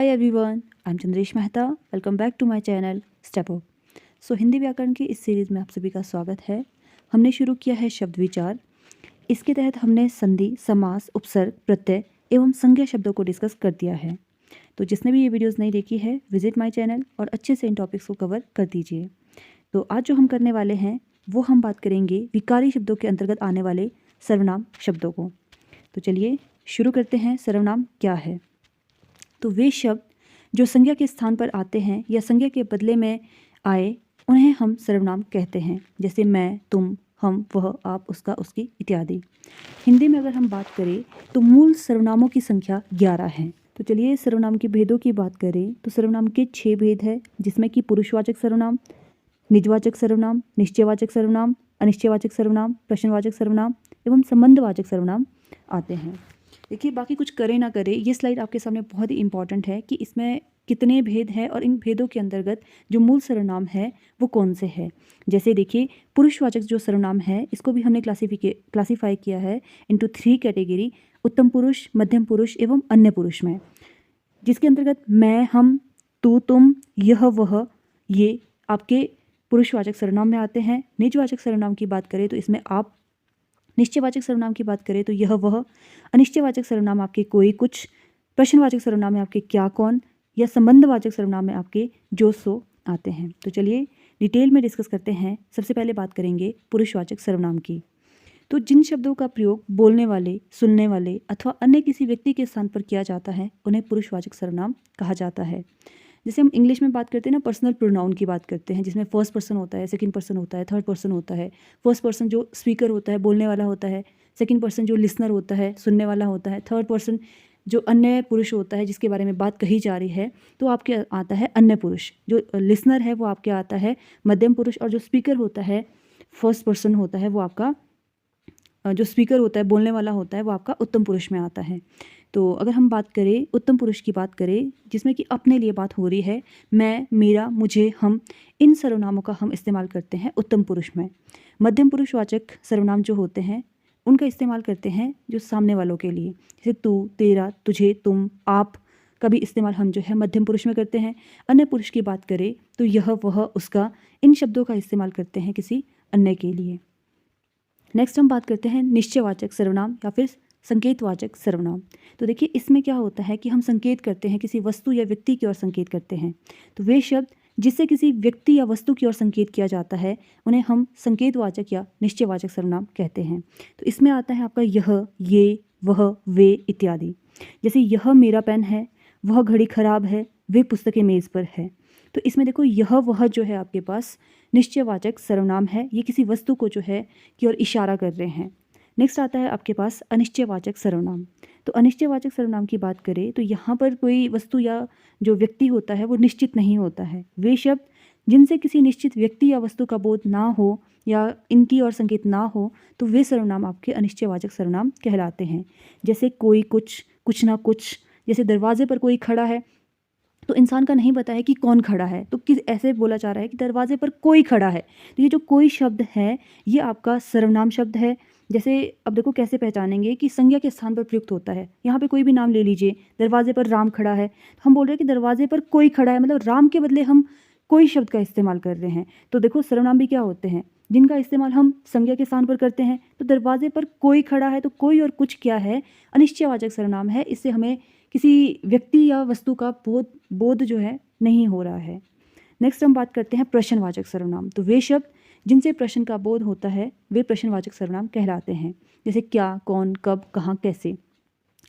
Hi everyone, I am Chandresh Mehta. Welcome back to my channel step up. Hindi व्याकरण की इस series में आप सभी का स्वागत है। हमने शुरू किया है शब्द विचार। इसके तहत हमने संधि, समास, उपसर्ग, प्रत्यय एवं संज्ञा शब्दों को डिस्कस कर दिया है। तो जिसने भी ये वीडियोस नहीं देखी है, विजिट माय चैनल और अच्छे से इन टॉपिक्स को कवर कर दीजिए। तो आज जो हम करने वाले हैं वो हम बात करेंगे विकारी शब्दों के अंतर्गत आने वाले सर्वनाम शब्दों को। तो चलिए शुरू करते हैं। सर्वनाम क्या है? तो वे शब्द जो संज्ञा के स्थान पर आते हैं या संज्ञा के बदले में आए उन्हें हम सर्वनाम कहते हैं। जैसे मैं, तुम, हम, वह, आप, उसका, उसकी इत्यादि। हिंदी में अगर हम बात करें तो मूल सर्वनामों की संख्या 11 है। तो चलिए सर्वनाम के भेदों की बात करें तो सर्वनाम के 6 भेद है, जिसमें कि पुरुषवाचक सर्वनाम, निजवाचक सर्वनाम, निश्चयवाचक सर्वनाम, अनिश्चयवाचक सर्वनाम, प्रश्नवाचक सर्वनाम एवं संबंधवाचक सर्वनाम आते हैं। देखिए, बाकी कुछ करे ना करे, ये स्लाइड आपके सामने बहुत ही इंपॉर्टेंट है कि इसमें कितने भेद हैं और इन भेदों के अंतर्गत जो मूल सर्वनाम है वो कौन से है। जैसे देखिए, पुरुषवाचक जो सर्वनाम है इसको भी हमने क्लासीफाई किया है इनटू 3 कैटेगरी: उत्तम पुरुष, मध्यम पुरुष एवं अन्य पुरुष में, जिसके अंतर्गत मैं, हम, तू, तुम, यह, वह, ये आपके पुरुषवाचक सर्वनाम में आते हैं। निजवाचक सर्वनाम की बात करें तो इसमें आप, निश्चयवाचक सर्वनाम की बात करें तो यह, वह, अनिश्चयवाचक सर्वनाम आपके कोई, कुछ, प्रश्नवाचक सर्वनाम में आपके क्या, कौन, या संबंधवाचक सर्वनाम में आपके जो, सो आते हैं। तो चलिए डिटेल में डिस्कस करते हैं। सबसे पहले बात करेंगे पुरुषवाचक सर्वनाम की। तो जिन शब्दों का प्रयोग बोलने वाले, सुनने वाले अथवा अन्य किसी व्यक्ति के स्थान पर किया जाता है उन्हें पुरुषवाचक सर्वनाम कहा जाता है। जैसे हम इंग्लिश में बात करते हैं ना, पर्सनल प्रोनाउन की बात करते हैं, जिसमें फर्स्ट पर्सन होता है, सेकंड पर्सन होता है, थर्ड पर्सन होता है। फर्स्ट पर्सन जो स्पीकर होता है, बोलने वाला होता है। सेकंड पर्सन जो लिसनर होता है, सुनने वाला होता है। थर्ड पर्सन जो अन्य पुरुष होता है जिसके बारे में बात कही जा रही है, तो आपके आता है अन्य पुरुष। जो लिसनर है वो आपके आता है मध्यम पुरुष, और जो स्पीकर होता है, फर्स्ट पर्सन होता है, वो आपका जो स्पीकर होता है, बोलने वाला होता है, वो आपका उत्तम पुरुष में आता है। तो अगर हम बात करें उत्तम पुरुष की बात करें, जिसमें कि अपने लिए बात हो रही है, मैं, मेरा, मुझे, हम, इन सर्वनामों का हम इस्तेमाल करते हैं उत्तम पुरुष में। मध्यम पुरुषवाचक सर्वनाम जो होते हैं उनका इस्तेमाल करते हैं जो सामने वालों के लिए, जैसे तू, तेरा, तुझे, तुम, आप का भी इस्तेमाल हम जो है मध्यम पुरुष में करते हैं। अन्य पुरुष की बात करें तो यह, वह, उसका, इन शब्दों का इस्तेमाल करते हैं किसी अन्य के लिए। नेक्स्ट हम बात करते हैं निश्चयवाचक सर्वनाम या फिर संकेतवाचक सर्वनाम। तो देखिए, इसमें क्या होता है कि हम संकेत करते हैं, किसी वस्तु या व्यक्ति की ओर संकेत करते हैं। तो वे शब्द जिससे किसी व्यक्ति या वस्तु की ओर संकेत किया जाता है उन्हें हम संकेतवाचक या निश्चयवाचक सर्वनाम कहते हैं। तो इसमें आता है आपका यह, ये, वह, वे इत्यादि। जैसे यह मेरा पेन है, वह घड़ी खराब है, वे पुस्तकें मेज़ पर है। तो इसमें देखो, यह, वह जो है आपके पास निश्चयवाचक सर्वनाम है, ये किसी वस्तु को जो है की ओर इशारा कर रहे हैं। नेक्स्ट आता है आपके पास अनिश्चयवाचक सर्वनाम। तो अनिश्चयवाचक सर्वनाम की बात करें तो यहाँ पर कोई वस्तु या जो व्यक्ति होता है वो निश्चित नहीं होता है। वे शब्द जिनसे किसी निश्चित व्यक्ति या वस्तु का बोध ना हो या इनकी ओर संकेत ना हो, तो वे सर्वनाम आपके अनिश्चयवाचक सर्वनाम कहलाते हैं। जैसे कोई, कुछ, कुछ ना कुछ। जैसे दरवाजे पर कोई खड़ा है तो इंसान का नहीं पता है कि कौन खड़ा है, तो किस ऐसे बोला जा रहा है कि दरवाजे पर कोई खड़ा है। तो ये जो कोई शब्द है ये आपका सर्वनाम शब्द है। जैसे अब देखो कैसे पहचानेंगे कि संज्ञा के स्थान पर प्रयुक्त होता है। यहाँ पे कोई भी नाम ले लीजिए, दरवाजे पर राम खड़ा है, तो हम बोल रहे हैं कि दरवाजे पर कोई खड़ा है, मतलब राम के बदले हम कोई शब्द का इस्तेमाल कर रहे हैं। तो देखो, सर्वनाम भी क्या होते हैं जिनका इस्तेमाल हम संज्ञा के स्थान पर करते हैं। तो दरवाजे पर कोई खड़ा है, तो कोई और कुछ क्या है, अनिश्चयवाचक सर्वनाम है। इससे हमें किसी व्यक्ति या वस्तु का बोध जो है नहीं हो रहा है। नेक्स्ट हम बात करते हैं प्रश्नवाचक सर्वनाम। तो वे शब्द जिनसे प्रश्न का बोध होता है वे प्रश्नवाचक सर्वनाम कहलाते हैं। जैसे क्या, कौन, कब, कहाँ, कैसे।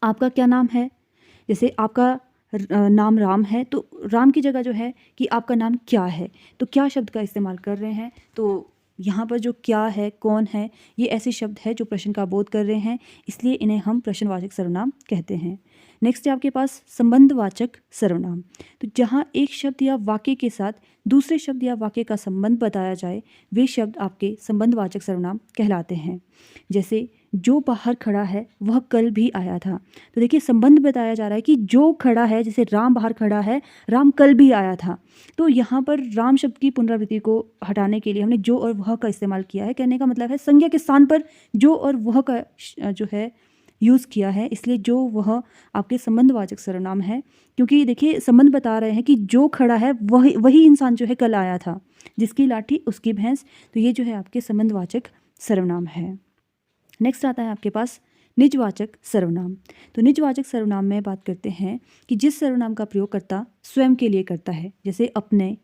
आपका क्या नाम है? जैसे आपका नाम राम है, तो राम की जगह जो है कि आपका नाम क्या है, तो क्या शब्द का इस्तेमाल कर रहे हैं। तो यहाँ पर जो क्या है, कौन है, ये ऐसे शब्द है जो प्रश्न का बोध कर रहे हैं, इसलिए इन्हें हम प्रश्नवाचक सर्वनाम कहते हैं। नेक्स्ट है आपके पास संबंधवाचक सर्वनाम। तो जहाँ एक शब्द या वाक्य के साथ दूसरे शब्द या वाक्य का संबंध बताया जाए वे शब्द आपके संबंधवाचक सर्वनाम कहलाते हैं। जैसे जो बाहर खड़ा है वह कल भी आया था। तो देखिए, संबंध बताया जा रहा है कि जो खड़ा है, जैसे राम बाहर खड़ा है, राम कल भी आया था। तो यहाँ पर राम शब्द की पुनरावृत्ति को हटाने के लिए हमने जो और वह का इस्तेमाल किया है। कहने का मतलब है संज्ञा के स्थान पर जो और वह का जो है यूज़ किया है, इसलिए जो वह आपके संबंधवाचक सर्वनाम है। क्योंकि देखिए संबंध बता रहे हैं कि जो खड़ा है वही वही इंसान जो है कल आया था, जिसकी लाठी उसकी भैंस, तो ये जो है आपके संबंधवाचक सर्वनाम है। नेक्स्ट आता है आपके पास निजवाचक सर्वनाम। तो निजवाचक सर्वनाम में बात करते हैं कि जिस सर्वनाम का प्रयोग करता स्वयं के लिए करता है, जैसे अपने,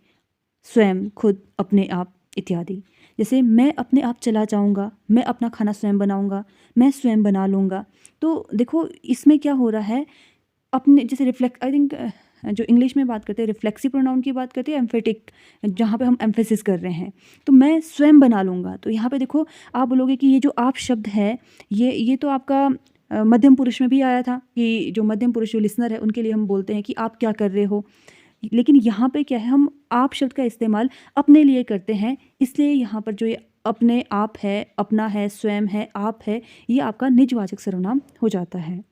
स्वयं, खुद, अपने आप इत्यादि। जैसे मैं अपने आप चला जाऊंगा, मैं अपना खाना स्वयं बनाऊंगा, मैं स्वयं बना लूँगा। तो देखो इसमें क्या हो रहा है, अपने जैसे रिफ्लेक्ट, आई थिंक जो इंग्लिश में बात करते हैं रिफ्लेक्सिव प्रोनाउन की बात करते हैं, एम्फेटिक जहाँ पे हम एम्फेसिस कर रहे हैं, तो मैं स्वयं बना लूँगा। तो यहाँ पे देखो आप बोलोगे कि ये जो आप शब्द है ये तो आपका मध्यम पुरुष में भी आया था, कि जो मध्यम पुरुष जो लिसनर है उनके लिए हम बोलते हैं कि आप क्या कर रहे हो। लेकिन यहाँ पे क्या है, हम आप शब्द का इस्तेमाल अपने लिए करते हैं, इसलिए यहाँ पर जो ये अपने आप है, अपना है, स्वयं है, आप है, ये आपका निजवाचक सर्वनाम हो जाता है।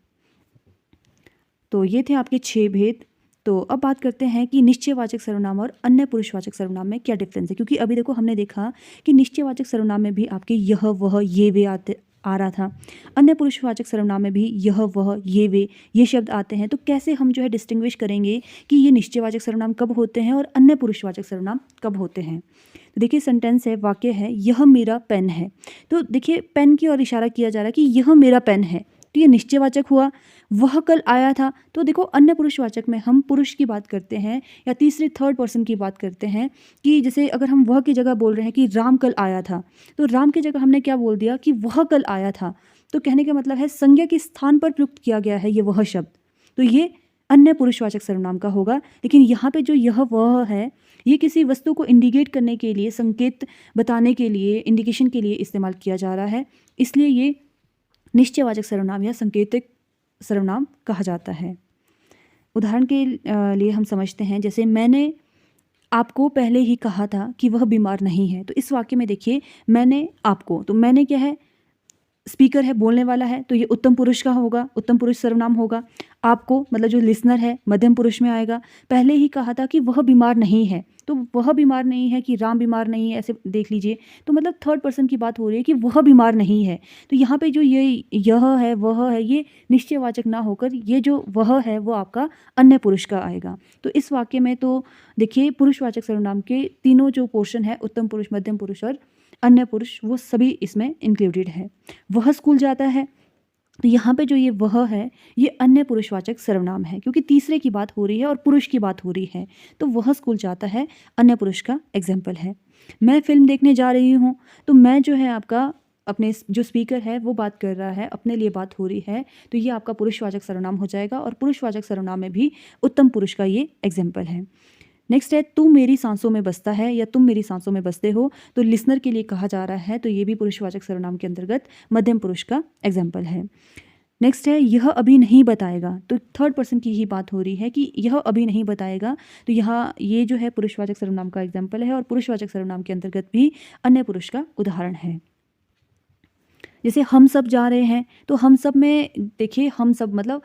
तो ये थे आपके 6 भेद। तो अब बात करते हैं कि निश्चयवाचक सर्वनाम और अन्य पुरुषवाचक सर्वनाम में क्या डिफरेंस है। क्योंकि अभी देखो हमने देखा कि निश्चयवाचक सर्वनाम में भी आपके यह, वह, ये, वे आ रहा था, अन्य पुरुषवाचक सर्वनाम में भी यह, वह, ये, वे, ये शब्द आते हैं। तो कैसे हम जो है डिस्टिंग्विश करेंगे कि ये निश्चयवाचक सर्वनाम कब होते हैं और अन्य पुरुषवाचक सर्वनाम कब होते हैं। तो देखिए सेंटेंस है, वाक्य है, यह मेरा पेन है। तो देखिए पेन की ओर इशारा किया जा रहा है कि यह मेरा पेन है, तो ये निश्चयवाचक हुआ। वह कल आया था, तो देखो अन्य पुरुषवाचक में हम पुरुष की बात करते हैं या तीसरे थर्ड पर्सन की बात करते हैं, कि जैसे अगर हम वह की जगह बोल रहे हैं कि राम कल आया था, तो राम की जगह हमने क्या बोल दिया कि वह कल आया था। तो कहने का मतलब है संज्ञा के स्थान पर प्रयुक्त किया गया है ये वह शब्द, तो ये अन्य पुरुषवाचक सर्वनाम का होगा। लेकिन यहाँ पे जो यह वह है, ये किसी वस्तु को इंडिकेट करने के लिए, संकेत बताने के लिए, इंडिकेशन के लिए इस्तेमाल किया जा रहा है, इसलिए ये निश्चयवाचक सर्वनाम या संकेतिक सर्वनाम कहा जाता है। उदाहरण के लिए हम समझते हैं, जैसे मैंने आपको पहले ही कहा था कि वह बीमार नहीं है। तो इस वाक्य में देखिए मैंने आपको, तो मैंने क्या है, स्पीकर है, बोलने वाला है, तो ये उत्तम पुरुष का होगा, उत्तम पुरुष सर्वनाम होगा। आपको मतलब जो लिसनर है मध्यम पुरुष में आएगा। पहले ही कहा था कि वह बीमार नहीं है, तो वह बीमार नहीं है कि राम बीमार नहीं है, ऐसे देख लीजिए। तो मतलब थर्ड पर्सन की बात हो रही है कि वह बीमार नहीं है। तो यहाँ पे जो ये यह है, वह है, ये निश्चयवाचक ना होकर ये जो वह है वो आपका अन्य पुरुष का आएगा। तो इस वाक्य में तो देखिए पुरुषवाचक सर्वनाम के तीनों जो पोर्शन है, उत्तम पुरुष, मध्यम पुरुष और अन्य पुरुष, वो सभी इसमें इंक्लूडेड है। वह स्कूल जाता है, तो यहाँ पे जो ये वह है ये अन्य पुरुषवाचक सर्वनाम है, क्योंकि तीसरे की बात हो रही है और पुरुष की बात हो रही है। तो वह स्कूल जाता है अन्य पुरुष का एग्जाम्पल है। मैं फिल्म देखने जा रही हूँ, तो मैं जो है आपका, अपने जो स्पीकर है वो बात कर रहा है, अपने लिए बात हो रही है, तो ये आपका पुरुषवाचक सर्वनाम हो जाएगा। और पुरुषवाचक सर्वनाम में भी उत्तम पुरुष का ये एग्जाम्पल है। नेक्स्ट है, तू मेरी सांसों में बसता है या तुम मेरी सांसों में बसते हो, तो लिसनर के लिए कहा जा रहा है, तो ये भी पुरुषवाचक सर्वनाम के अंतर्गत मध्यम पुरुष का एग्जाम्पल है। नेक्स्ट है, यह अभी नहीं बताएगा, तो थर्ड पर्सन की ही बात हो रही है कि यह अभी नहीं बताएगा, तो यहाँ ये जो है पुरुषवाचक सर्वनाम का एग्जाम्पल है और पुरुषवाचक सर्वनाम के अंतर्गत भी अन्य पुरुष का उदाहरण है। जैसे हम सब जा रहे हैं, तो हम सब में देखिए हम सब मतलब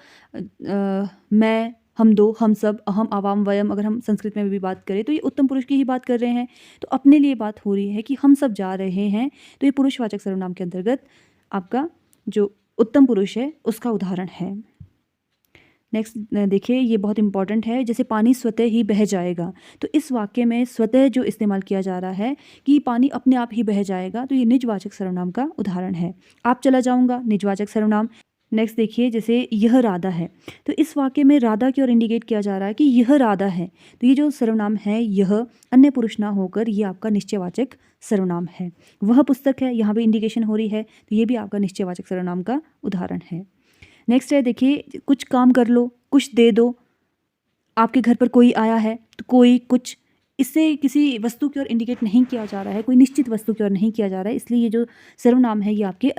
मैं, हम दो, हम सब, अहम, आवाम, वयम, अगर हम संस्कृत में भी बात करें तो ये उत्तम पुरुष की ही बात कर रहे हैं। तो अपने लिए बात हो रही है कि हम सब जा रहे हैं, तो ये पुरुषवाचक सर्वनाम के अंतर्गत आपका जो उत्तम पुरुष है उसका उदाहरण है। नेक्स्ट देखिए, ये बहुत इंपॉर्टेंट है, जैसे पानी स्वतः ही बह जाएगा, तो इस वाक्य में स्वतः जो इस्तेमाल किया जा रहा है कि पानी अपने आप ही बह जाएगा, तो ये निजवाचक सर्वनाम का उदाहरण है। आप चला जाऊंगा, निजवाचक सर्वनाम। नेक्स्ट देखिए, जैसे यह राधा है, तो इस वाक्य में राधा की ओर इंडिकेट किया जा रहा है कि यह राधा है, तो ये जो सर्वनाम है यह अन्य पुरुष ना होकर ये आपका निश्चयवाचक सर्वनाम है। वह पुस्तक है, यहाँ पे इंडिकेशन हो रही है, तो ये भी आपका निश्चयवाचक सर्वनाम का उदाहरण है। नेक्स्ट है देखिए, कुछ काम कर लो, कुछ दे दो, आपके घर पर कोई आया है, तो कोई, कुछ, इससे किसी वस्तु की ओर इंडिकेट नहीं किया जा रहा है, कोई निश्चित वस्तु की ओर नहीं किया जा रहा है, इसलिए ये जो सर्वनाम है ये आपके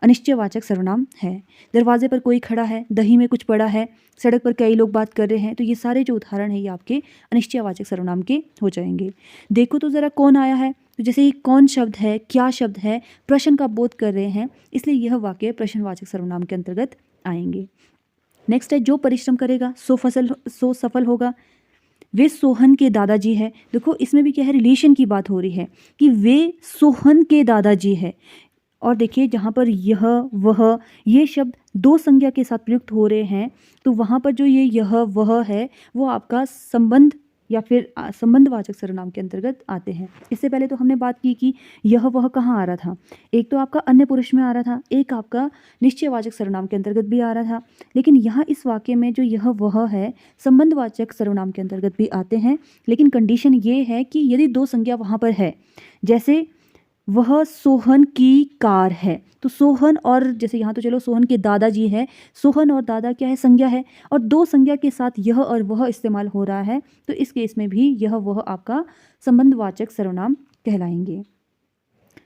अनिश्चयवाचक सर्वनाम है। दरवाजे पर कोई खड़ा है, दही में कुछ पड़ा है, सड़क पर कई लोग बात कर रहे हैं, तो ये सारे जो उदाहरण है ये आपके अनिश्चयवाचक सर्वनाम के हो जाएंगे। देखो तो ज़रा कौन आया है, तो जैसे ये कौन शब्द है, क्या शब्द है, प्रश्न का बोध कर रहे हैं, इसलिए यह वाक्य प्रश्नवाचक सर्वनाम के अंतर्गत आएंगे। नेक्स्ट है, जो परिश्रम करेगा सो सफल होगा। वे सोहन के दादाजी है, देखो इसमें भी क्या है, रिलेशन की बात हो रही है कि वे सोहन के दादाजी है। और देखिए जहाँ पर यह वह ये शब्द दो संज्ञा के साथ प्रयुक्त हो रहे हैं, तो वहाँ पर जो ये यह वह है वो आपका संबंध या फिर संबंधवाचक सर्वनाम के अंतर्गत आते हैं। इससे पहले तो हमने बात की कि यह वह कहाँ आ रहा था, एक तो आपका अन्य पुरुष में आ रहा था, एक आपका निश्चयवाचक सर्वनाम के अंतर्गत भी आ रहा था। लेकिन यहाँ इस वाक्य में जो यह वह है संबंधवाचक सर्वनाम के अंतर्गत भी आते हैं, लेकिन कंडीशन ये है कि यदि दो संज्ञा वहाँ पर है, जैसे वह सोहन की कार है, तो सोहन और जैसे यहाँ तो चलो सोहन के दादाजी है, सोहन और दादा क्या है, संज्ञा है, और दो संज्ञा के साथ यह और वह इस्तेमाल हो रहा है, तो इस केस में भी यह वह आपका संबंधवाचक सर्वनाम कहलाएंगे।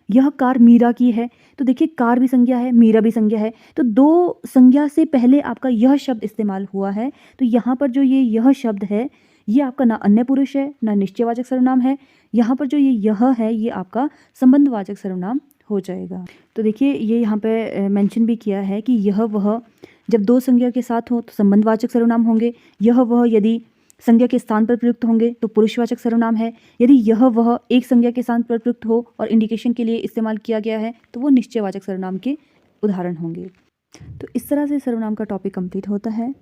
यह कार मीरा की है, तो देखिए कार भी संज्ञा है, मीरा भी संज्ञा है, तो दो संज्ञा से पहले आपका यह शब्द इस्तेमाल हुआ है, तो यहाँ पर जो ये यह शब्द है ये आपका ना अन्य पुरुष है ना निश्चयवाचक सर्वनाम है, यहाँ पर जो ये यह है ये आपका संबंधवाचक सर्वनाम हो जाएगा। तो देखिए ये यहाँ पे मेंशन भी किया है कि यह वह जब दो संज्ञा के साथ हो तो संबंधवाचक सर्वनाम होंगे, यह वह यदि संज्ञा के स्थान पर प्रयुक्त होंगे तो पुरुषवाचक सर्वनाम है, यदि यह वह एक संज्ञा के स्थान पर प्रयुक्त हो और इंडिकेशन के लिए इस्तेमाल किया गया है तो वो निश्चयवाचक सर्वनाम के उदाहरण होंगे। तो इस तरह से सर्वनाम का टॉपिक कंप्लीट होता है।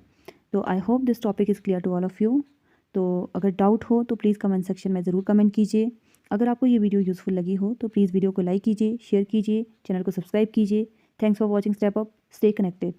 तो I hope this topic is clear to all of you. तो अगर डाउट हो तो प्लीज़ कमेंट सेक्शन में ज़रूर कमेंट कीजिए। अगर आपको ये वीडियो यूज़फुल लगी हो तो प्लीज़ वीडियो को लाइक कीजिए, शेयर कीजिए, चैनल को सब्सक्राइब कीजिए। Thanks for watching step up, stay connected.